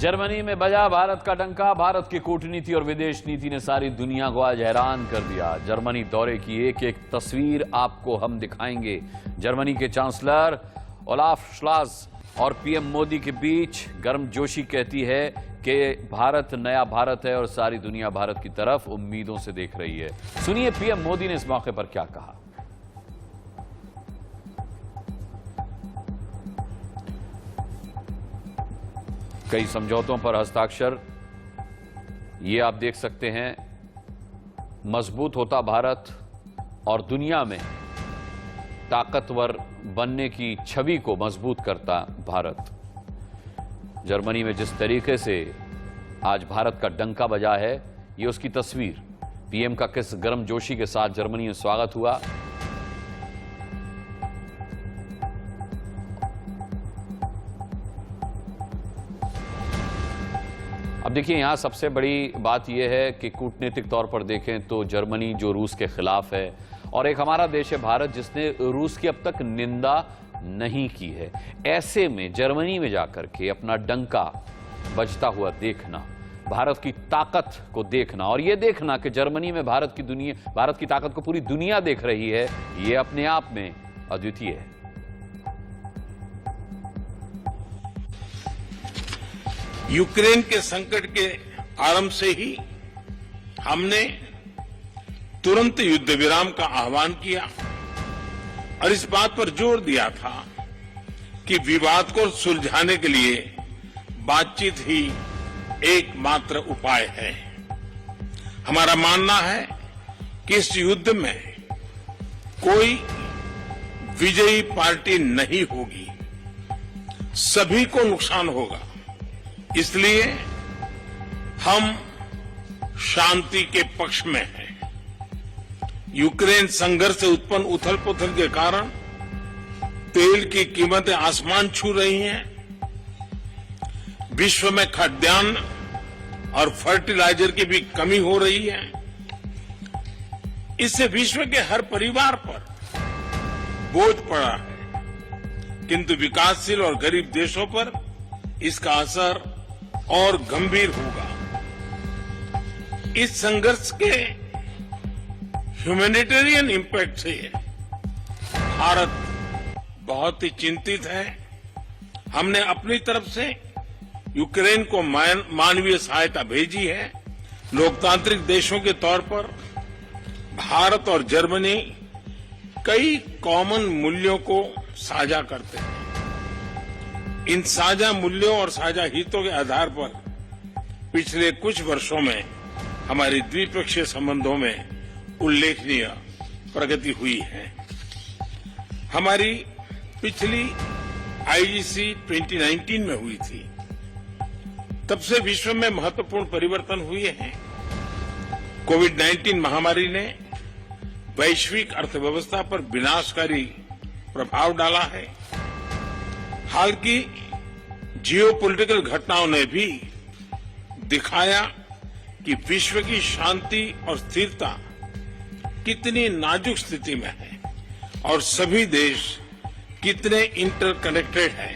Germany में बजा भारत का डंका। भारत की कूटनीति और विदेश नीति ने सारी दुनिया को आज हैरान कर दिया। जर्मनी दौरे की एक एक तस्वीर आपको हम दिखाएंगे। जर्मनी के चांसलर ओलाफ शॉल्ज और पीएम मोदी के बीच गर्मजोशी कहती है कि भारत नया भारत है और सारी दुनिया भारत की तरफ उम्मीदों से देख रही है। सुनिए पीएम मोदी ने इस मौके पर क्या कहा। कई समझौतों पर हस्ताक्षर, ये आप देख सकते हैं। मजबूत होता भारत और दुनिया में ताकतवर बनने की छवि को मजबूत करता भारत। जर्मनी में जिस तरीके से आज भारत का डंका बजा है, ये उसकी तस्वीर। पीएम का किस गर्मजोशी के साथ जर्मनी में स्वागत हुआ। अब देखिए, यहां सबसे बड़ी बात यह है कि कूटनीतिक तौर पर देखें तो जर्मनी जो रूस के खिलाफ है, और एक हमारा देश है भारत जिसने रूस की अब तक निंदा नहीं की है। ऐसे में जर्मनी में जाकर के अपना डंका बजता हुआ देखना, भारत की ताकत को देखना और यह देखना कि जर्मनी में भारत की ताकत को पूरी दुनिया देख रही है, यह अपने आप में अद्वितीय है। यूक्रेन के संकट के आरंभ से ही हमने तुरंत युद्ध विराम का आह्वान किया और इस बात पर जोर दिया था कि विवाद को सुलझाने के लिए बातचीत ही एकमात्र उपाय है। हमारा मानना है कि इस युद्ध में कोई विजयी पार्टी नहीं होगी, सभी को नुकसान होगा। इसलिए हम शांति के पक्ष में हैं। यूक्रेन संघर्ष से उत्पन्न उथल पुथल के कारण तेल की कीमतें आसमान छू रही हैं। विश्व में खाद्यान्न और फर्टिलाइजर की भी कमी हो रही है। इससे विश्व के हर परिवार पर बोझ पड़ा है, किंतु विकासशील और गरीब देशों पर इसका असर और गंभीर होगा। इस संघर्ष के ह्यूमैनिटेरियन इंपैक्ट से भारत बहुत ही चिंतित है। हमने अपनी तरफ से यूक्रेन को मानवीय सहायता भेजी है। लोकतांत्रिक देशों के तौर पर भारत और जर्मनी कई कॉमन मूल्यों को साझा करते हैं। इन साझा मूल्यों और साझा हितों के आधार पर पिछले कुछ वर्षों में हमारी द्विपक्षीय संबंधों में उल्लेखनीय प्रगति हुई है। हमारी पिछली आईजीसी 2019 में हुई थी। तब से विश्व में महत्वपूर्ण परिवर्तन हुए हैं। कोविड-19 महामारी ने वैश्विक अर्थव्यवस्था पर विनाशकारी प्रभाव डाला है। हाल की जियोपॉलिटिकल घटनाओं ने भी दिखाया कि विश्व की शांति और स्थिरता कितनी नाजुक स्थिति में है और सभी देश कितने इंटरकनेक्टेड हैं।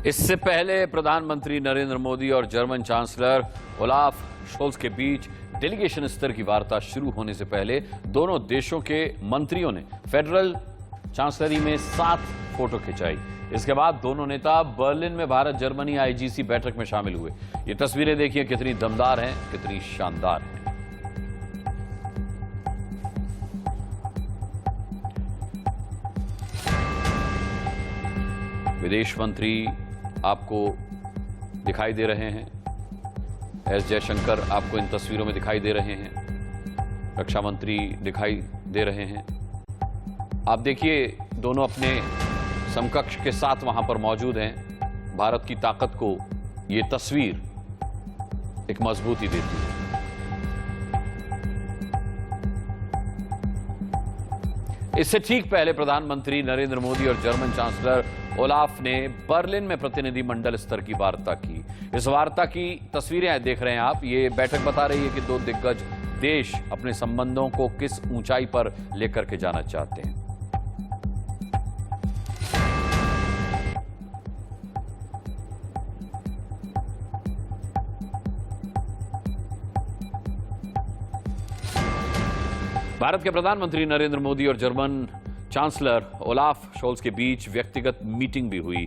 इससे पहले प्रधानमंत्री नरेंद्र मोदी और जर्मन चांसलर ओलाफ शॉल्ज के बीच डेलीगेशन स्तर की वार्ता शुरू होने से पहले दोनों देशों के मंत्रियों ने फेडरल चांसलरी में 7 फोटो खिंचाई। इसके बाद दोनों नेता बर्लिन में भारत जर्मनी आईजीसी बैठक में शामिल हुए। ये तस्वीरें देखिए, कितनी दमदार हैं, कितनी शानदार हैं। विदेश मंत्री आपको दिखाई दे रहे हैं। एस जयशंकर आपको इन तस्वीरों में दिखाई दे रहे हैं। रक्षा मंत्री दिखाई दे रहे हैं। आप देखिए, दोनों अपने समकक्ष के साथ वहां पर मौजूद हैं। भारत की ताकत को ये तस्वीर एक मजबूती देती है। इससे ठीक पहले प्रधानमंत्री नरेंद्र मोदी और जर्मन चांसलर ओलाफ ने बर्लिन में प्रतिनिधिमंडल स्तर की वार्ता की। इस वार्ता की तस्वीरें देख रहे हैं आप। ये बैठक बता रही है कि दो दिग्गज देश अपने संबंधों को किस ऊंचाई पर लेकर के जाना चाहते हैं। भारत के प्रधानमंत्री नरेंद्र मोदी और जर्मन चांसलर ओलाफ शोल्स के बीच व्यक्तिगत मीटिंग भी हुई।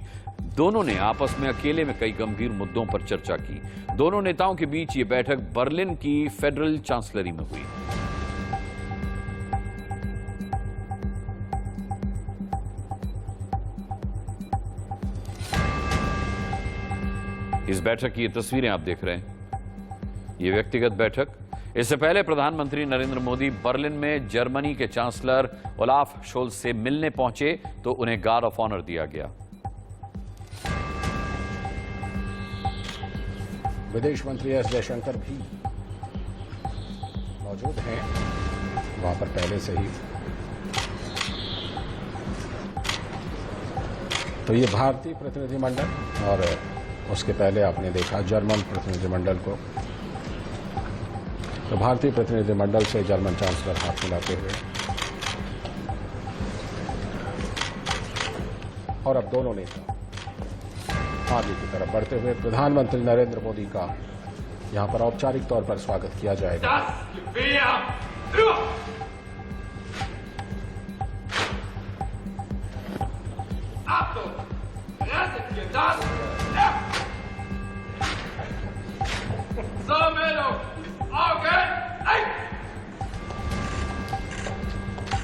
दोनों ने आपस में अकेले में कई गंभीर मुद्दों पर चर्चा की। दोनों नेताओं के बीच ये बैठक बर्लिन की फेडरल चांसलरी में हुई। इस बैठक की ये तस्वीरें आप देख रहे हैं, ये व्यक्तिगत बैठक। इससे पहले प्रधानमंत्री नरेंद्र मोदी बर्लिन में जर्मनी के चांसलर ओलाफ शोल्स से मिलने पहुंचे तो उन्हें गार्ड ऑफ ऑनर दिया गया। विदेश मंत्री एस जयशंकर भी मौजूद हैं वहां पर पहले से ही। तो ये भारतीय प्रतिनिधिमंडल और उसके पहले आपने देखा जर्मन प्रतिनिधिमंडल को। तो भारतीय प्रतिनिधिमंडल से जर्मन चांसलर हाथ मिलाते हुए और अब दोनों नेता आगे की तरफ बढ़ते हुए प्रधानमंत्री नरेंद्र मोदी का यहां पर औपचारिक तौर पर स्वागत किया जाएगा।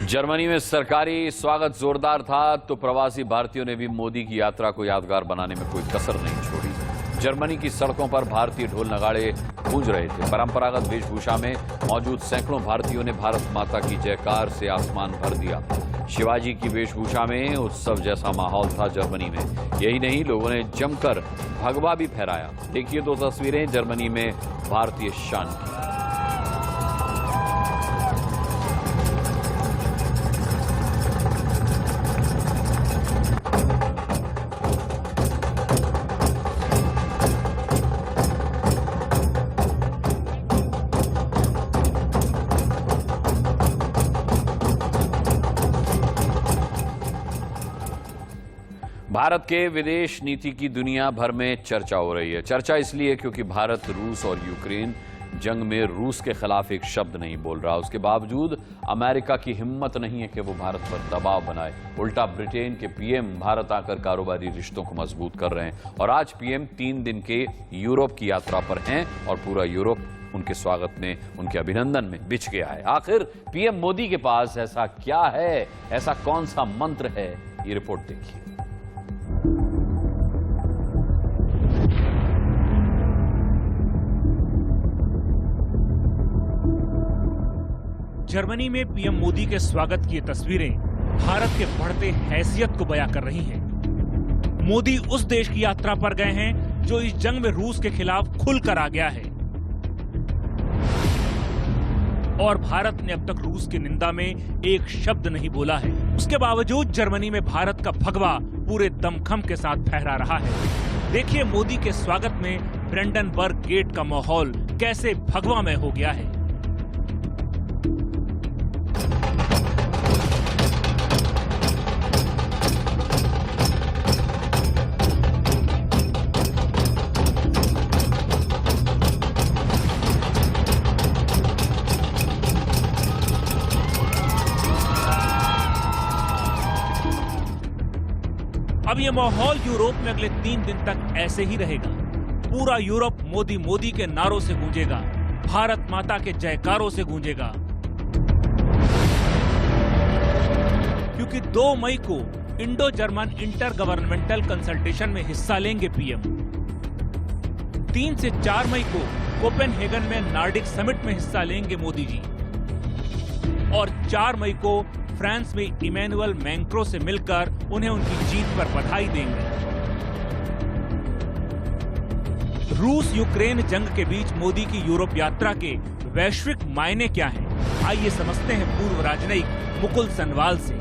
जर्मनी में सरकारी स्वागत जोरदार था तो प्रवासी भारतीयों ने भी मोदी की यात्रा को यादगार बनाने में कोई कसर नहीं छोड़ी। जर्मनी की सड़कों पर भारतीय ढोल नगाड़े गूंज रहे थे। परंपरागत वेशभूषा में मौजूद सैकड़ों भारतीयों ने भारत माता की जयकार से आसमान भर दिया। शिवाजी की वेशभूषा में उत्सव जैसा माहौल था जर्मनी में। यही नहीं, लोगों ने जमकर भगवा भी फहराया। देखिए दो तस्वीरें जर्मनी में भारतीय शान की। भारत के विदेश नीति की दुनिया भर में चर्चा हो रही है। चर्चा इसलिए क्योंकि भारत रूस और यूक्रेन जंग में रूस के खिलाफ एक शब्द नहीं बोल रहा। उसके बावजूद अमेरिका की हिम्मत नहीं है कि वो भारत पर दबाव बनाए। उल्टा ब्रिटेन के पीएम भारत आकर कारोबारी रिश्तों को मजबूत कर रहे हैं और आज पीएम 3 दिन के यूरोप की यात्रा पर हैं और पूरा यूरोप उनके स्वागत में, उनके अभिनंदन में बिछ गया है। आखिर पीएम मोदी के पास ऐसा क्या है, ऐसा कौन सा मंत्र है, ये रिपोर्ट देखिए। जर्मनी में पीएम मोदी के स्वागत की ये तस्वीरें भारत के बढ़ते हैसियत को बयां कर रही हैं। मोदी उस देश की यात्रा पर गए हैं जो इस जंग में रूस के खिलाफ खुलकर आ गया है और भारत ने अब तक रूस की निंदा में एक शब्द नहीं बोला है। उसके बावजूद जर्मनी में भारत का भगवा पूरे दमखम के साथ फहरा रहा है। देखिए मोदी के स्वागत में ब्रेंडनबर्ग गेट का माहौल कैसे भगवामय हो गया है। अब ये माहौल यूरोप में अगले 3 दिन तक ऐसे ही रहेगा। पूरा यूरोप मोदी मोदी के नारों से गूंजेगा, भारत माता के जयकारों से गूंजेगा। क्योंकि 2 मई को Indo German inter governmental consultation में हिस्सा लेंगे पीएम। 3 से 4 मई को कोपेनहेगन में नॉर्डिक समिट में हिस्सा लेंगे मोदी जी और 4 मई को फ्रांस में इमैनुअल मैक्रों से मिलकर उन्हें उनकी जीत पर बधाई देंगे। रूस यूक्रेन जंग के बीच मोदी की यूरोप यात्रा के वैश्विक मायने क्या हैं? आइए समझते हैं पूर्व राजनयिक मुकुल सनवाल से।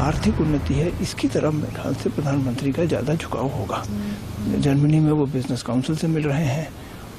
आर्थिक उन्नति है, इसकी तरफ मेरे ख्याल से प्रधानमंत्री का ज्यादा झुकाव होगा। जर्मनी में वो बिजनेस काउंसिल से मिल रहे हैं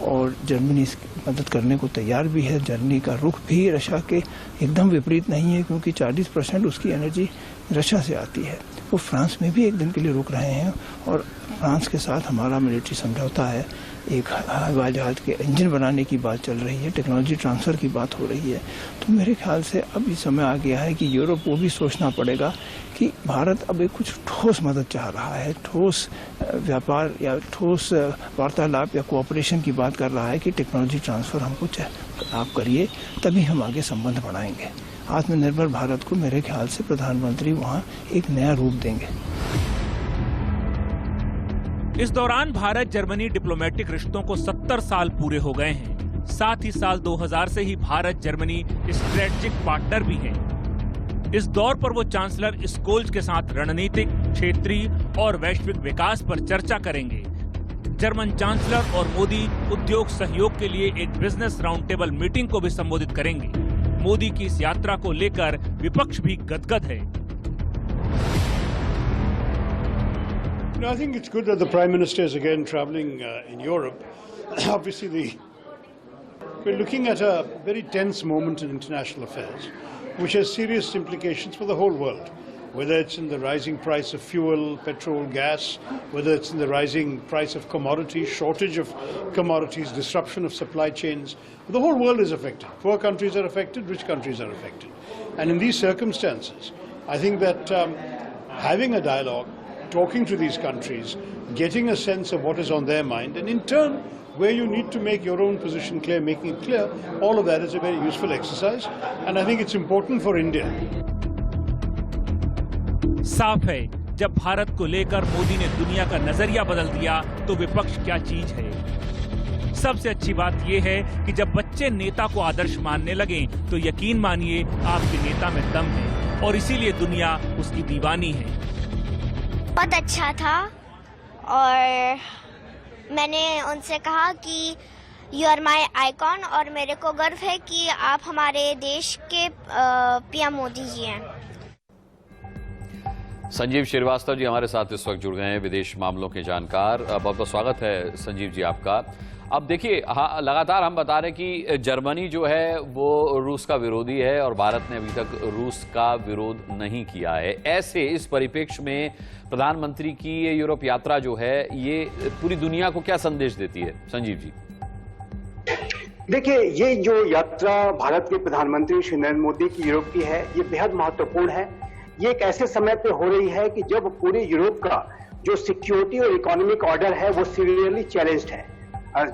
और जर्मनी इसकी मदद करने को तैयार भी है। जर्मनी का रुख भी रशिया के एकदम विपरीत नहीं है, क्योंकि 40% उसकी एनर्जी रशिया से आती है। वो फ्रांस में भी एक दिन के लिए रुक रहे हैं और फ्रांस के साथ हमारा मिलिट्री समझौता है। एक हवाई जहाज के इंजन बनाने की बात चल रही है, टेक्नोलॉजी ट्रांसफर की बात हो रही है। तो मेरे ख्याल से अब ये समय आ गया है कि यूरोप को भी सोचना पड़ेगा कि भारत अब एक कुछ ठोस मदद चाह रहा है, ठोस व्यापार या ठोस वार्तालाप या कोऑपरेशन की बात कर रहा है कि टेक्नोलॉजी ट्रांसफर हमको आप करिए, तभी हम आगे संबंध बढ़ाएंगे। आत्मनिर्भर भारत को मेरे ख्याल से प्रधानमंत्री वहाँ एक नया रूप देंगे। इस दौरान भारत जर्मनी डिप्लोमेटिक रिश्तों को 70 साल पूरे हो गए हैं। साथ ही साल 2000 से ही भारत जर्मनी स्ट्रेटेजिक पार्टनर भी है। इस दौर पर वो चांसलर स्कोल्ज के साथ रणनीतिक, क्षेत्रीय और वैश्विक विकास पर चर्चा करेंगे। जर्मन चांसलर और मोदी उद्योग सहयोग के लिए एक बिजनेस राउंड टेबल मीटिंग को भी संबोधित करेंगे। मोदी की इस यात्रा को लेकर विपक्ष भी गदगद है। I think it's good that the Prime Minister is again travelling in Europe. Obviously, we're looking at a very tense moment in international affairs, which has serious implications for the whole world, whether it's in the rising price of fuel, petrol, gas, whether it's in the rising price of commodities, shortage of commodities, disruption of supply chains. The whole world is affected. Poor countries are affected, rich countries are affected. And in these circumstances, I think that having a dialogue, talking to these countries, getting a sense of what is on their mind, and in turn, where you need to make your own position clear, making it clear, all of that is a very useful exercise, and I think it's important for India. साफ है, जब भारत को लेकर मोदी ने दुनिया का नजरिया बदल दिया तो विपक्ष क्या चीज है। सबसे अच्छी बात यह है कि जब बच्चे नेता को आदर्श मानने लगे तो यकीन मानिए आपके नेता में दम है और इसीलिए दुनिया उसकी दीवानी है। बहुत अच्छा था और मैंने उनसे कहा कि यू आर माई आइकॉन और मेरे को गर्व है कि आप हमारे देश के पीएम मोदी जी हैं। संजीव श्रीवास्तव जी हमारे साथ इस वक्त जुड़ गए हैं, विदेश मामलों के जानकार। बहुत बहुत स्वागत है संजीव जी आपका। अब देखिए, हाँ, लगातार हम बता रहे हैं कि जर्मनी जो है वो रूस का विरोधी है और भारत ने अभी तक रूस का विरोध नहीं किया है। ऐसे इस परिप्रेक्ष्य में प्रधानमंत्री की ये यूरोप यात्रा जो है ये पूरी दुनिया को क्या संदेश देती है संजीव जी? देखिए, ये जो यात्रा भारत के प्रधानमंत्री श्री नरेंद्र मोदी की यूरोप की है, ये बेहद महत्वपूर्ण है। ये एक ऐसे समय पे हो रही है कि जब पूरे यूरोप का जो सिक्योरिटी और इकोनॉमिक ऑर्डर है वो सीवियरली चैलेंज्ड है।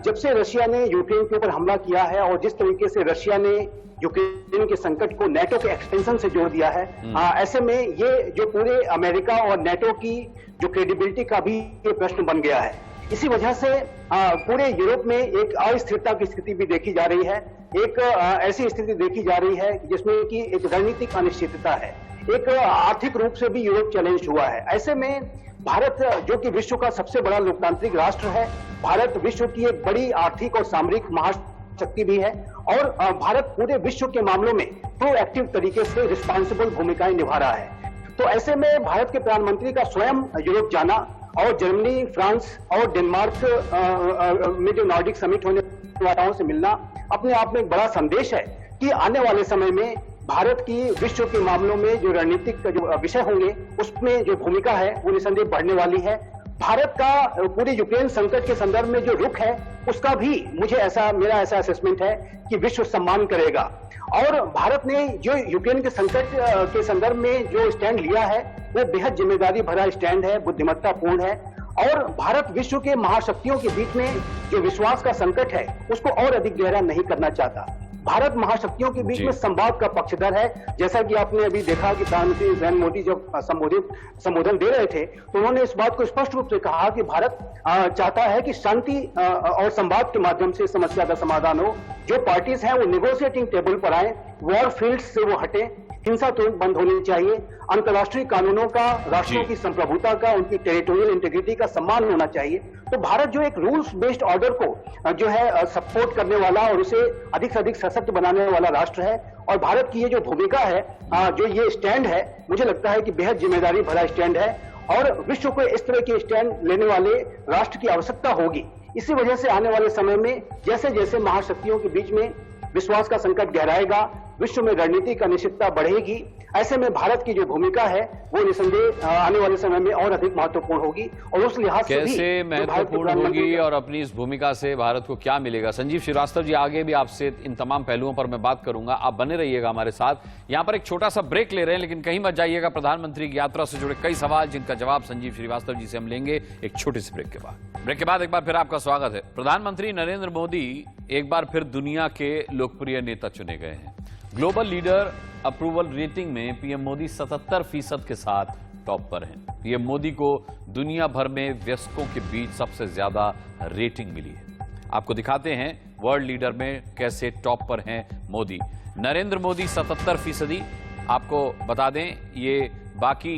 जब से रशिया ने यूक्रेन के ऊपर हमला किया है और जिस तरीके से रशिया ने यूक्रेन के संकट को नेटो के एक्सटेंशन से जोड़ दिया है, ऐसे में ये जो पूरे अमेरिका और नेटो की जो क्रेडिबिलिटी का भी ये प्रश्न बन गया है। इसी वजह से पूरे यूरोप में एक अस्थिरता की स्थिति भी देखी जा रही है। एक ऐसी स्थिति देखी जा रही है जिसमें कि एक रणनीतिक अनिश्चितता है, एक आर्थिक रूप से भी यूरोप चैलेंज हुआ है। ऐसे में भारत जो कि विश्व का सबसे बड़ा लोकतांत्रिक राष्ट्र है, भारत विश्व की एक बड़ी आर्थिक और सामरिक महाशक्ति भी है और भारत पूरे विश्व के मामलों में प्रोएक्टिव तरीके से रिस्पॉन्सिबल भूमिकाएं निभा रहा है। तो ऐसे में भारत के प्रधानमंत्री का स्वयं यूरोप जाना और जर्मनी, फ्रांस और डेनमार्क में जो नॉर्डिक समिट होने वालों से मिलना अपने आप में एक बड़ा संदेश है कि आने वाले समय में भारत की विश्व के मामलों में जो रणनीतिक जो विषय होंगे उसमें जो भूमिका है वो निसंदेह बढ़ने वाली है। भारत का पूरे यूक्रेन संकट के संदर्भ में जो रुख है उसका भी मेरा ऐसा असेसमेंट है कि विश्व सम्मान करेगा। और भारत ने जो यूक्रेन के संकट के संदर्भ में जो स्टैंड लिया है वो बेहद जिम्मेदारी भरा स्टैंड है, बुद्धिमत्तापूर्ण है और भारत विश्व के महाशक्तियों के बीच में जो विश्वास का संकट है उसको और अधिक गहरा नहीं करना चाहता। भारत महाशक्तियों के बीच में संवाद का पक्षधर है। जैसा कि आपने अभी देखा कि प्रधानमंत्री नरेंद्र मोदी जब संबोधन दे रहे थे तो उन्होंने इस बात को स्पष्ट रूप से कहा कि भारत चाहता है कि शांति और संवाद के माध्यम से समस्या का समाधान हो। जो पार्टीज हैं वो नेगोशिएटिंग टेबल पर आए, वॉर फील्ड से वो हटे, हिंसा तुरंत बंद होनी चाहिए, अंतर्राष्ट्रीय कानूनों का, राष्ट्रों की संप्रभुता का, उनकी टेरिटोरियल इंटीग्रिटी का सम्मान होना चाहिए। तो भारत जो एक रूल्स बेस्ड ऑर्डर को जो है सपोर्ट करने वाला और उसे अधिक से अधिक सशक्त बनाने वाला राष्ट्र है और भारत की ये जो भूमिका है, जो ये स्टैंड है, मुझे लगता है कि बेहद जिम्मेदारी भरा स्टैंड है और विश्व को इस तरह के स्टैंड लेने वाले राष्ट्र की आवश्यकता होगी। इसी वजह से आने वाले समय में जैसे जैसे महाशक्तियों के बीच में विश्वास का संकट गहराएगा, विश्व में रणनीतिक अनिश्चितता बढ़ेगी, ऐसे में भारत की जो भूमिका है वो निसंदेह आने वाले समय में और अधिक महत्वपूर्ण होगी। और उस लिहाज से कैसे महत्वपूर्ण होगी और अपनी इस भूमिका से भारत को क्या मिलेगा? संजीव श्रीवास्तव जी, आगे भी आपसे इन तमाम पहलुओं पर मैं बात करूंगा, आप बने रहिएगा हमारे साथ। यहां पर एक छोटा सा ब्रेक ले रहे हैं, लेकिन कहीं मत जाइएगा। प्रधानमंत्री की यात्रा से जुड़े कई सवाल जिनका जवाब संजीव श्रीवास्तव जी से हम लेंगे एक छोटे से ब्रेक के बाद। ब्रेक के बाद एक बार फिर आपका स्वागत है। प्रधानमंत्री नरेंद्र मोदी एक बार फिर दुनिया के लोकप्रिय नेता चुने गए हैं। ग्लोबल लीडर अप्रूवल रेटिंग में पीएम मोदी 77% के साथ टॉप पर हैं। पीएम मोदी को दुनिया भर में वयस्कों के बीच सबसे ज्यादा रेटिंग मिली है। आपको दिखाते हैं वर्ल्ड लीडर में कैसे टॉप पर हैं मोदी। नरेंद्र मोदी 77%। आपको बता दें ये बाकी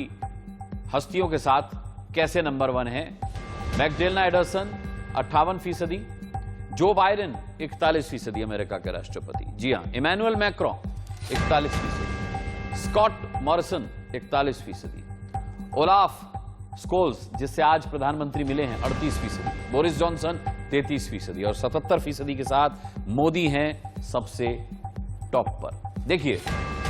हस्तियों के साथ कैसे नंबर 1 है। मैकडेलना एडरसन 58%, जो बाइडेन 41% अमेरिका के राष्ट्रपति। जी हां, Emmanuel Macron 41%, Scott Morrison 41%, Olaf Scholz जिससे आज प्रधानमंत्री मिले हैं 38%, बोरिस जॉनसन 33% और 77% के साथ मोदी हैं सबसे टॉप पर। देखिए,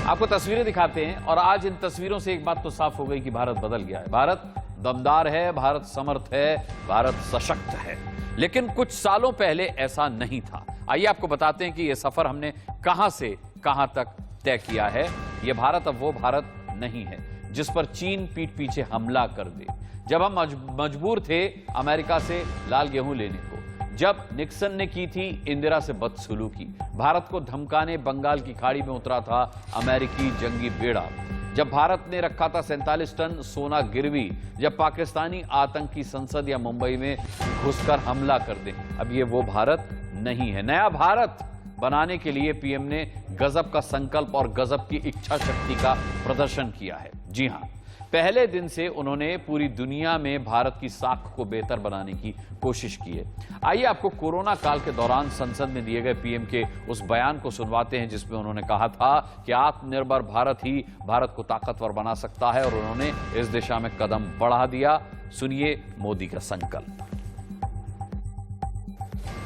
आपको तस्वीरें दिखाते हैं और आज इन तस्वीरों से एक बात तो साफ हो गई कि भारत बदल गया है। भारत दमदार है, भारत समर्थ है, भारत सशक्त है। लेकिन कुछ सालों पहले ऐसा नहीं था। आइए आपको बताते हैं कि यह सफर हमने कहां से कहां तक तय किया है। यह भारत अब वो भारत नहीं है जिस पर चीन पीठ पीछे हमला कर दे। जब हम मजबूर थे अमेरिका से लाल गेहूं लेने को, जब निक्सन ने की थी इंदिरा से बदसलूकी, भारत को धमकाने बंगाल की खाड़ी में उतरा था अमेरिकी जंगी बेड़ा, जब भारत ने रखा था 47 टन सोना गिरवी, जब पाकिस्तानी आतंकी संसद या मुंबई में घुसकर हमला कर दे। अब ये वो भारत नहीं है। नया भारत बनाने के लिए पीएम ने गजब का संकल्प और गजब की इच्छा शक्ति का प्रदर्शन किया है। जी हां, पहले दिन से उन्होंने पूरी दुनिया में भारत की साख को बेहतर बनाने की कोशिश की है। आइए आपको कोरोना काल के दौरान संसद में दिए गए पीएम के उस बयान को सुनवाते हैं जिसमें उन्होंने कहा था कि आत्मनिर्भर भारत ही भारत को ताकतवर बना सकता है और उन्होंने इस दिशा में कदम बढ़ा दिया। सुनिए मोदी का संकल्प।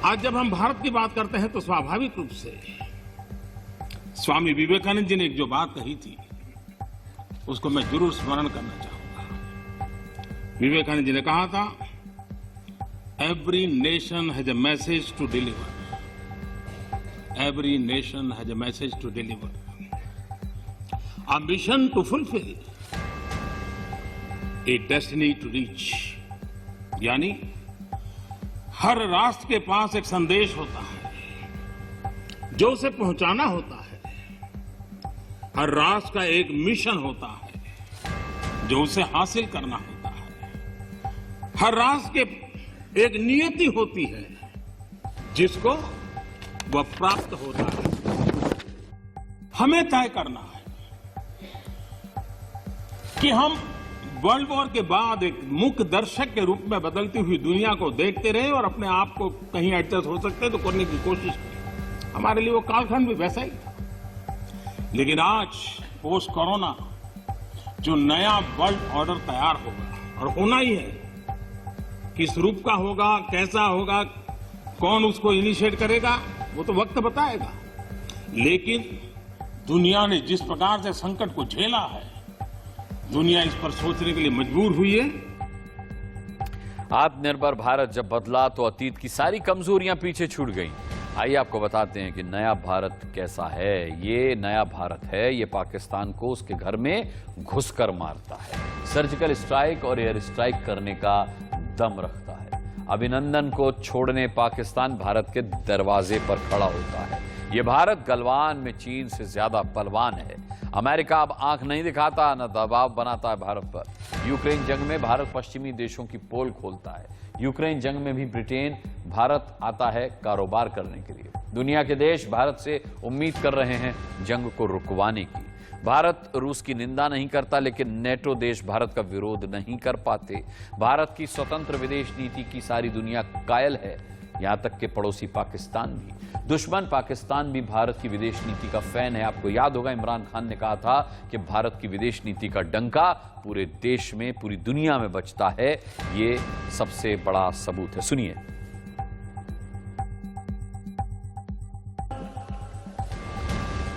आज जब हम भारत की बात करते हैं तो स्वाभाविक रूप से स्वामी विवेकानंद जी ने एक जो बात कही थी उसको मैं जरूर स्मरण करना चाहूंगा। विवेकानंद जी ने कहा था, every nation has a message to deliver, every nation has a message to deliver, a mission to fulfil, a destiny to reach. यानी हर राष्ट्र के पास एक संदेश होता है जो उसे पहुंचाना होता है। हर राष्ट्र का एक मिशन होता है जो उसे हासिल करना होता है। हर राष्ट्र के एक नियति होती है जिसको वह प्राप्त होता है। हमें तय करना है कि हम वर्ल्ड वॉर के बाद एक मूक दर्शक के रूप में बदलती हुई दुनिया को देखते रहे और अपने आप को कहीं एडजस्ट हो सकते तो करने की कोशिश की। हमारे लिए वो कालखंड भी वैसा ही था। लेकिन आज पोस्ट कोरोना जो नया वर्ल्ड ऑर्डर तैयार होगा और होना ही है, किस रूप का होगा, कैसा होगा, कौन उसको इनिशिएट करेगा, वो तो वक्त बताएगा। लेकिन दुनिया ने जिस प्रकार से संकट को झेला है, दुनिया इस पर सोचने के लिए मजबूर हुई है। आत्मनिर्भर भारत जब बदला तो अतीत की सारी कमजोरियां पीछे छूट गईं। आइए आपको बताते हैं कि नया भारत कैसा है। ये नया भारत है, ये पाकिस्तान को उसके घर में घुसकर मारता है, सर्जिकल स्ट्राइक और एयर स्ट्राइक करने का दम रखता है। अभिनंदन को छोड़ने पाकिस्तान भारत के दरवाजे पर खड़ा होता है। ये भारत गलवान में चीन से ज्यादा बलवान है। अमेरिका अब आंख नहीं दिखाता, न दबाव बनाता है भारत पर। यूक्रेन जंग में भारत पश्चिमी देशों की पोल खोलता है। यूक्रेन जंग में भी ब्रिटेन भारत आता है कारोबार करने के लिए। दुनिया के देश भारत से उम्मीद कर रहे हैं जंग को रुकवाने की। भारत रूस की निंदा नहीं करता, लेकिन नेटो देश भारत का विरोध नहीं कर पाते। भारत की स्वतंत्र विदेश नीति की सारी दुनिया कायल है, यहां तक कि पड़ोसी पाकिस्तान भी। दुश्मन पाकिस्तान भी भारत की विदेश नीति का फैन है। आपको याद होगा इमरान खान ने कहा था कि भारत की विदेश नीति का डंका पूरे देश में, पूरी दुनिया में बजता है। ये सबसे बड़ा सबूत है। सुनिए।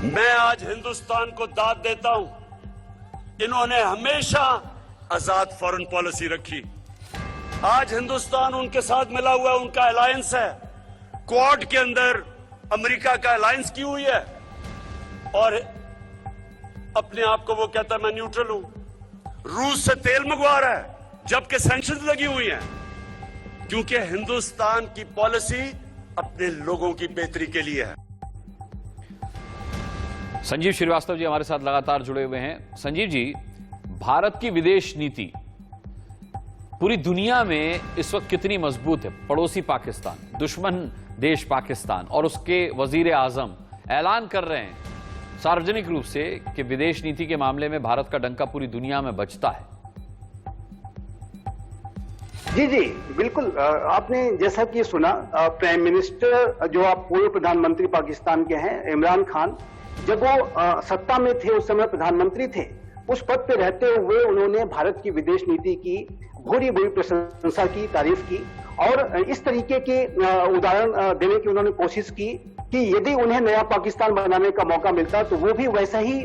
मैं आज हिंदुस्तान को दाद देता हूं, इन्होंने हमेशा आजाद फॉरेन पॉलिसी रखी। आज हिंदुस्तान उनके साथ मिला हुआ है, उनका अलायंस है। क्वाड के अंदर अमेरिका का अलायंस की हुई है और अपने आप को वो कहता है मैं न्यूट्रल हूं। रूस से तेल मंगवा रहा है जबकि सैंक्शंस लगी हुई हैं, क्योंकि हिंदुस्तान की पॉलिसी अपने लोगों की बेहतरी के लिए है। संजीव श्रीवास्तव जी हमारे साथ लगातार जुड़े हुए हैं। संजीव जी, भारत की विदेश नीति पूरी दुनिया में इस वक्त कितनी मजबूत है? पड़ोसी पाकिस्तान, दुश्मन देश पाकिस्तान और उसके वजीर आजम ऐलान कर रहे हैं सार्वजनिक रूप से कि विदेश नीति के मामले में भारत का डंका पूरी दुनिया में बजता है। जी जी बिल्कुल, आपने जैसा कि सुना, प्राइम मिनिस्टर जो आप पूर्व प्रधानमंत्री पाकिस्तान के हैं इमरान खान, जब वो सत्ता में थे, उस समय प्रधानमंत्री थे, उस पद पे रहते हुए उन्होंने भारत की विदेश नीति की भूरी भूरी प्रशंसा की, तारीफ की और इस तरीके के उदाहरण देने की उन्होंने कोशिश की कि यदि उन्हें नया पाकिस्तान बनाने का मौका मिलता तो वो भी वैसा ही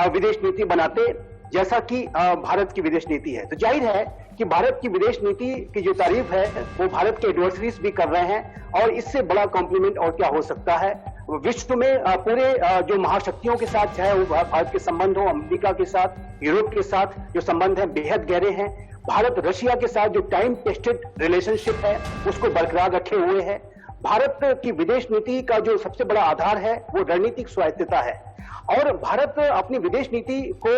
विदेश नीति बनाते जैसा कि भारत की विदेश नीति है। तो जाहिर है कि भारत की विदेश नीति की जो तारीफ है वो भारत के एडवर्सरीज भी कर रहे हैं और इससे बड़ा कॉम्प्लीमेंट और क्या हो सकता है। विश्व में पूरे जो महाशक्तियों के साथ, चाहे वो भारत के संबंध हो अमेरिका के साथ, यूरोप के साथ जो संबंध है बेहद गहरे हैं। भारत रशिया के साथ जो टाइम टेस्टेड रिलेशनशिप है उसको बरकरार रखे हुए है। भारत की विदेश नीति का जो सबसे बड़ा आधार है वो रणनीतिक स्वायत्तता है और भारत अपनी विदेश नीति को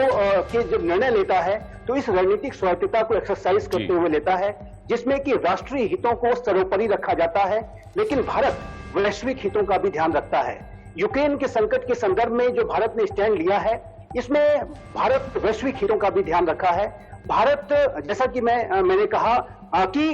के जब निर्णय लेता है तो इस रणनीतिक स्वायत्तता को एक्सरसाइज करते हुए लेता है, जिसमें कि राष्ट्रीय हितों को सर्वोपरि रखा जाता है, लेकिन भारत वैश्विक हितों का भी ध्यान रखता है। यूक्रेन के संकट के संदर्भ में जो भारत ने स्टैंड लिया है, इसमें भारत वैश्विक हितों का भी ध्यान रखा है। भारत, जैसा कि मैंने कहा कि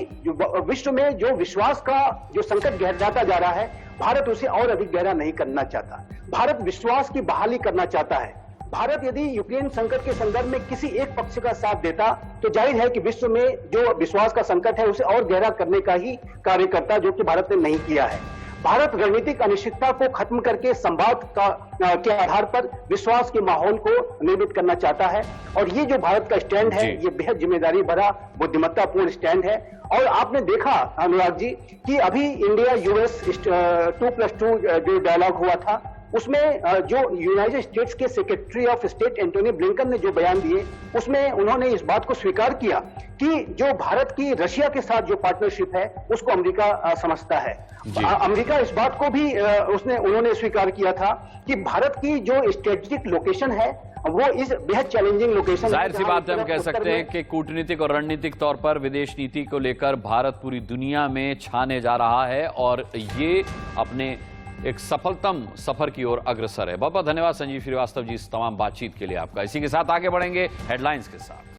विश्व में जो विश्वास का जो संकट गहराता जा रहा है, भारत उसे और अधिक गहरा नहीं करना चाहता। भारत विश्वास की बहाली करना चाहता है। भारत यदि यूक्रेन संकट के संदर्भ में किसी एक पक्ष का साथ देता तो जाहिर है कि विश्व में जो विश्वास का संकट है उसे और गहरा करने का ही कार्य करता, जो कि भारत ने नहीं किया है। भारत रणनीतिक अनिश्चितता को खत्म करके संवाद के आधार पर विश्वास के माहौल को निर्मित करना चाहता है और ये जो भारत का स्टैंड है ये बेहद जिम्मेदारी भरा, बुद्धिमत्तापूर्ण स्टैंड है। और आपने देखा अनुराग जी कि अभी इंडिया यूएस 2+2 जो डायलॉग हुआ था उसमें जो यूनाइटेड स्टेट्स के secretary of state Antony Blinken ने जो बयान दिए उसमें उन्होंने इस बात को स्वीकार किया कि जो भारत की रशिया के साथ जो पार्टनरशिप है उसको अमेरिका समझता है। अमेरिका इस बात को भी उन्होंने स्वीकार किया था कि भारत की जो स्ट्रेटेजिक लोकेशन है वो इस बेहद चैलेंजिंग लोकेशन। जाहिर सी बात है, हम कह सकते हैं कि कूटनीतिक और रणनीतिक तौर पर विदेश नीति को लेकर भारत पूरी दुनिया में छाने जा रहा है और ये अपने एक सफलतम सफर की ओर अग्रसर है। बहुत बहुत धन्यवाद संजीव श्रीवास्तव जी इस तमाम बातचीत के लिए आपका। इसी के साथ आगे बढ़ेंगे हेडलाइंस के साथ।